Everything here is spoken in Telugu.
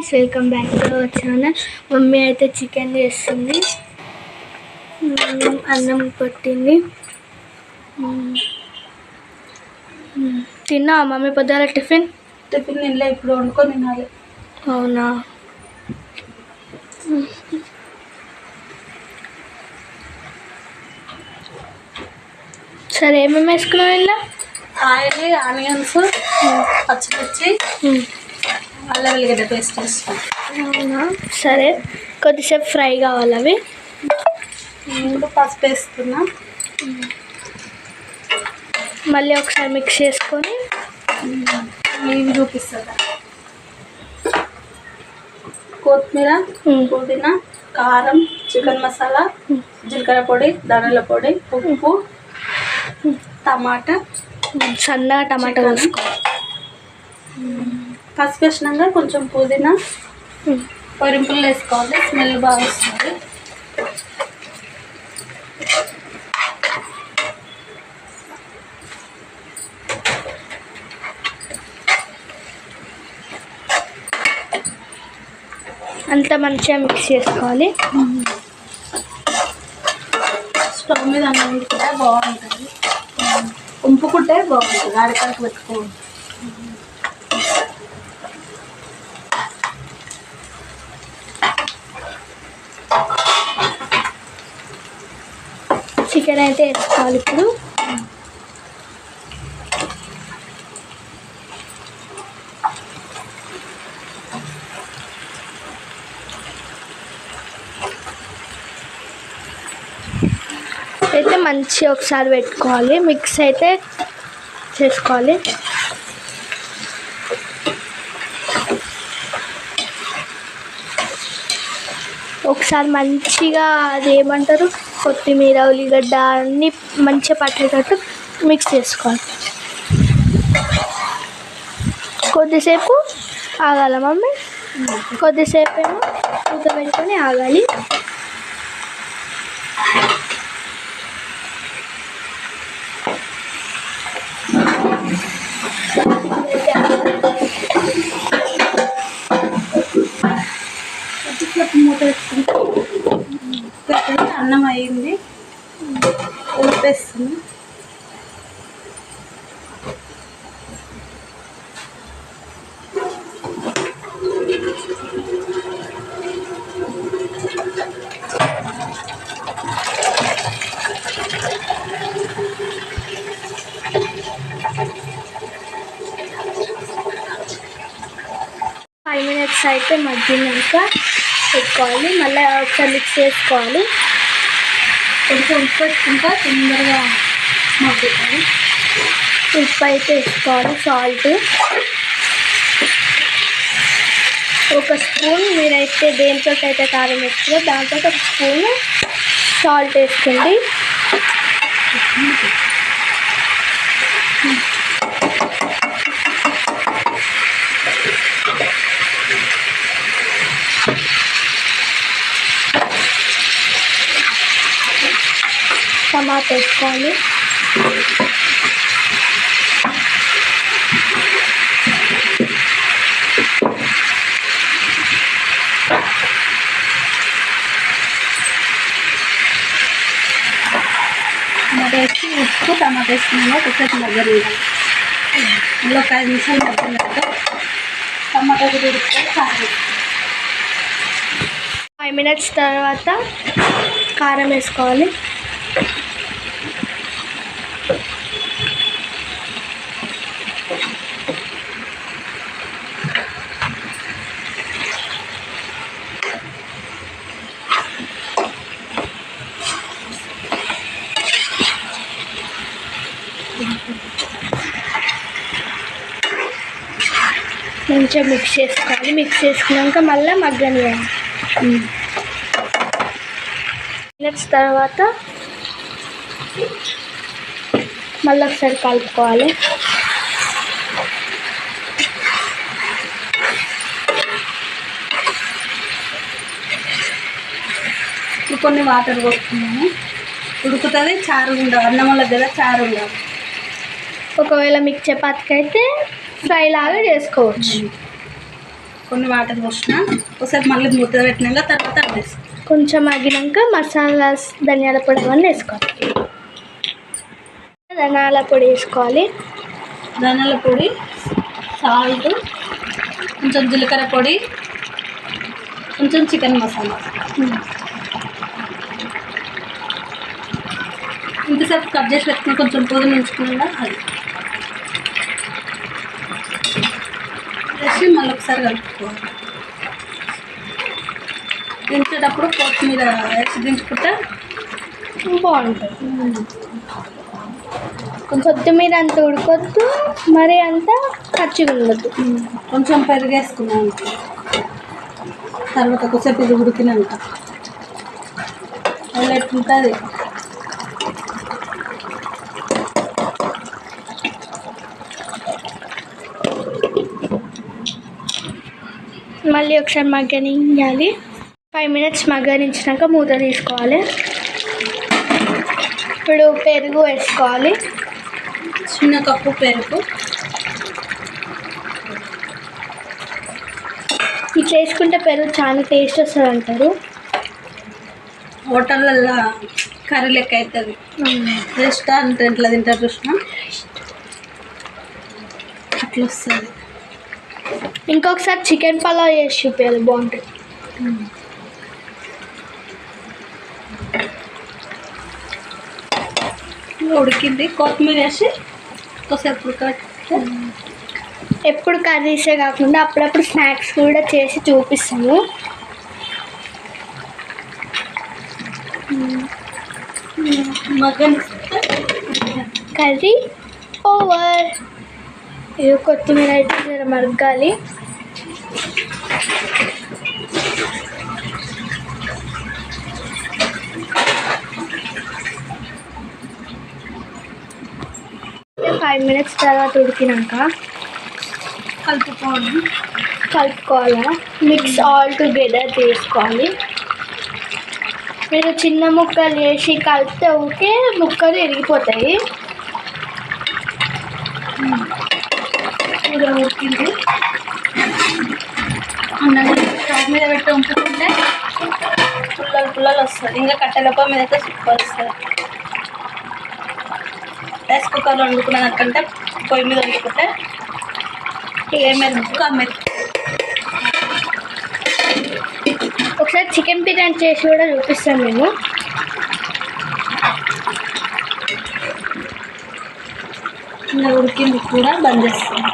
Welcome back to our channel. Mummy అయితే చికెన్ చేస్తుంది, అన్నం పెట్టింది. తిన్నా మమ్మీ పొద్దున టిఫిన్ తినలే, ఇప్పుడు వండుకొని తినాలి. అవునా? సరే, ఏమేమి వేసుకున్నావు ఇలా? ఆయిల్, ఆనియన్స్, పచ్చిమిర్చి, అల్లం వెల్లిగడ్డ పేస్ట్ వేసుకున్నాం. అవునా? సరే, కొద్దిసేపు ఫ్రై కావాలి అవి. ఇప్పుడు పసుపు వేస్తున్నా. మళ్ళీ ఒకసారి మిక్స్ చేసుకొని నేను చూపిస్తా. కొత్తిమీర, పుదీనా, కారం, చికెన్ మసాలా, జీలకర్ర పొడి, ధనియాల పొడి, ఉప్పు, టమాటా, సన్నగా టమాటా వేసుకో. పసుపు వేసినాక కొంచెం పుదీనా, పొరింపులు వేసుకోవాలి, స్మెల్ బాగా వస్తుంది. అంతా మంచిగా మిక్స్ చేసుకోవాలి. స్టవ్ మీద అన్నం వండుకుంటే బాగుంటుంది, ఉంపుకుంటే బాగుంటుంది. అడకరకు పెట్టుకోవాలి. చికెన్ అయితే వేసుకోవాలి ఇప్పుడు. అయితే మంచిగా ఒకసారి పెట్టుకోవాలి, మిక్స్ అయితే చేసుకోవాలి. ఒకసారి మంచిగా అది ఏమంటారు, కొత్తిమీర, ఉల్లిగడ్డ అన్నీ మంచిగా పట్టేటట్టు మిక్స్ చేసుకోవాలి. కొద్దిసేపు ఆగాల మమ్మీ, కొద్దిసేపు ఏమో మూత పెట్టుకొని ఆగాలి. మూత వేసుకుంటే అన్నం అయింది. ఉప్పేస్తుంది. ఫైవ్ మినిట్స్ అయితే మగ్గినాక పెట్టుకోవాలి. మళ్ళీ ఒకసారి మిక్స్ చేసుకోవాలి. కొంచెం ఉప్పు వేసుకుంటా తొందరగా మగ్గుతుంది. ఉప్పు అయితే వేసుకోవాలి, సాల్ట్ ఒక స్పూన్. మీరైతే దేంతో అయితే కారం వేసుకో దాంతో ఒక స్పూన్ సాల్ట్ వేసుకోండి. టమాటా వేసుకోవాలి. టమాటా వేసి ఉప్పు, టమాటా వేసుకున్నాక ఒకసారి మగ్గలు వేయాలి. మళ్ళీ ఒక 5 నిమిషాలు మగ్గినాక టమాటా ఉడికితే కారం. 5 మినిట్స్ తర్వాత కారం వేసుకోవాలి. మంచిగా మిక్స్ చేసుకోవాలి. మిక్స్ చేసుకున్నాక మళ్ళీ మగ్గనివ్వాలి. మినిట్స్ తర్వాత మళ్ళీ ఒకసారి కలుపుకోవాలి. కొన్ని వాటర్ పోస్తున్నాము, ఉడుకుతుంది. చారు ఉండదు, అన్నం వల్ల కదా చారు ఉండదు. ఒకవేళ మీకు చపాతీకి అయితే ఫ్రై లాగా చేసుకోవచ్చు. కొన్ని వాటర్ పోసిన ఒకసారి మళ్ళీ మూత పెట్టినాక తర్వాత వేసుకో. కొంచెం మగ్గినాక మసాలా ధనియాల పొడి అవన్నీ వేసుకోవాలి. ధనియాల పొడి వేసుకోవాలి. ధనియాల పొడి, సాల్ట్, కొంచెం జీలకర్ర పొడి, కొంచెం చికెన్ మసాలా. ఇంతసేపు కట్ చేసి పెట్టుకుని కొంచెం పుదీనా ఉంచుకున్నా అది వేసి మళ్ళీ ఒకసారి కలుపుకోవాలి. దించేటప్పుడు కొత్తిమీర వేసి దించుకుంటే బాగుంటుంది. కొత్తిమీర అంత ఉడకొద్దు, మరి అంత పచ్చిగా ఉండద్దు. కొంచెం పెరిగేసుకున్నాను తర్వాత కొద్దిసేపు ఇది ఉడికినాక అలా ఎట్లుంటుంది. మళ్ళీ ఒకసారి మగ్గనియాలి. 5 minutes మగ్గనించినాక మూత తీసుకోవాలి. ఇప్పుడు పెరుగు వేసుకోవాలి. చిన్న కప్పు పెరుగు. ఇట్లా వేసుకుంటే పెరుగు చాలా టేస్ట్ వస్తుంది అంటారు. హోటళ్ళల్లో కర్రీ లెక్క అవుతుంది. రెస్టారెంట్లో తింటారు చూసిన అట్లా వస్తుంది. ఇంకొకసారి చికెన్ పలావ్ చేసి చూపించాలి, బాగుంటుంది. ఉడికింది. కొత్తిమీర వేసి కొద్దిసేపు ఎప్పుడు కర్రీసే కాకుండా అప్పుడప్పుడు స్నాక్స్ కూడా చేసి చూపిస్తాము. Curry over. ఇది కొత్తిమీర అయితే జర మగ్గాలి. ఫైవ్ మినిట్స్ తర్వాత ఉడికినాక కలుపుకోవాలా. మిక్స్ ఆల్ టుగెదర్ చేసుకోవాలి. మీరు చిన్న ముక్కలు వేసి కలిపితే ఊకే ముక్కలు విరిగిపోతాయి. ఇలా ఉడికింది. స్టవ్ మీద పెట్టి ఉంచుకుంటే పుల్లలు వస్తుంది. ఇంకా కట్టెల పొయ్యి మీద అయితే సూపర్ వస్తుంది. రైస్ కుక్కర్లో వండుకున్నాకంటే పొయ్యి మీద వండుకుంటే ఒకసారి చికెన్ బిర్యానీ చేసి కూడా చూపిస్తాను నేను. ఇంకా ఉడికింది కూడా బంద్ చేస్తాను.